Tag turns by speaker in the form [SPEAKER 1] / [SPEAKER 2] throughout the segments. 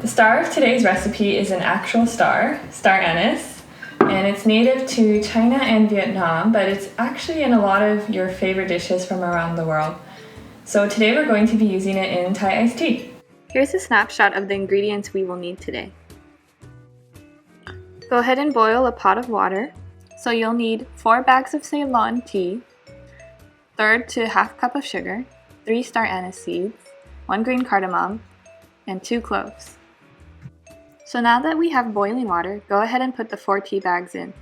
[SPEAKER 1] The star of today's recipe is an actual star, star anise, and it's native to China and Vietnam, but it's actually in a lot of your favorite dishes from around the world. So today we're going to be using it in Thai iced tea. Here's a snapshot of the ingredients we will need today. Go ahead and boil a pot of water. So you'll need 4 bags of Ceylon tea, 1/3 to 1/2 cup of sugar, 3 star anise seeds, 1 green cardamom, and 2 cloves. So now that we have boiling water, go ahead and put the 4 tea bags in.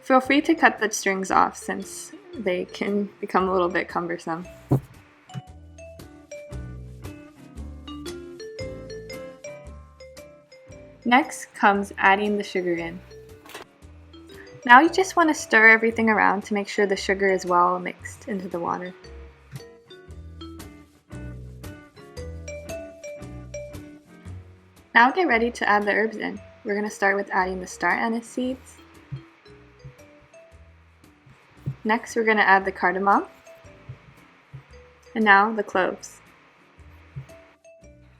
[SPEAKER 1] Feel free to cut the strings off since they can become a little bit cumbersome. Next comes adding the sugar in. Now you just want to stir everything around to make sure the sugar is well mixed into the water. Now get ready to add the herbs in. We're going to start with adding the star anise seeds. Next we're going to add the cardamom. And now the cloves.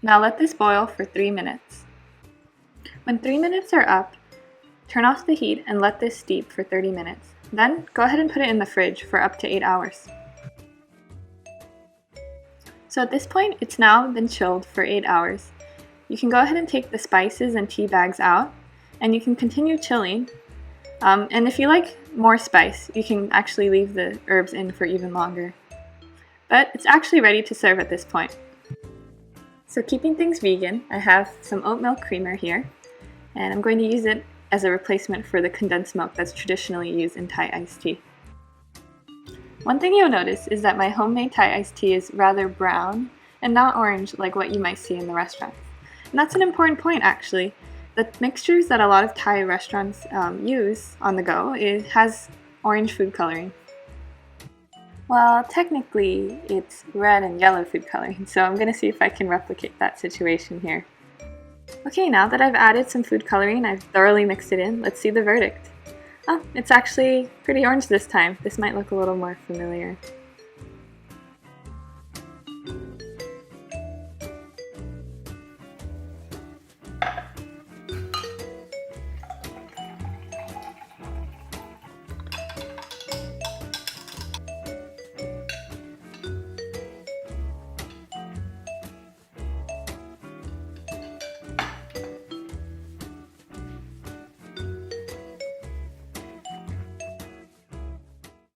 [SPEAKER 1] Now let this boil for 3 minutes. When 3 minutes are up, turn off the heat and let this steep for 30 minutes. Then go ahead and put it in the fridge for up to 8 hours. So at this point, it's now been chilled for 8 hours. You can go ahead and take the spices and tea bags out, and you can continue chilling. And if you like more spice, you can actually leave the herbs in for even longer. But it's actually ready to serve at this point. So keeping things vegan, I have some oat milk creamer here, and I'm going to use it as a replacement for the condensed milk that's traditionally used in Thai iced tea. One thing you'll notice is that my homemade Thai iced tea is rather brown and not orange like what you might see in the restaurants. And that's an important point actually. The mixtures that a lot of Thai restaurants use on the go, it has orange food coloring. Well, technically it's red and yellow food coloring, so I'm going to see if I can replicate that situation here. Okay, now that I've added some food coloring, I've thoroughly mixed it in, let's see the verdict. Oh, it's actually pretty orange this time. This might look a little more familiar.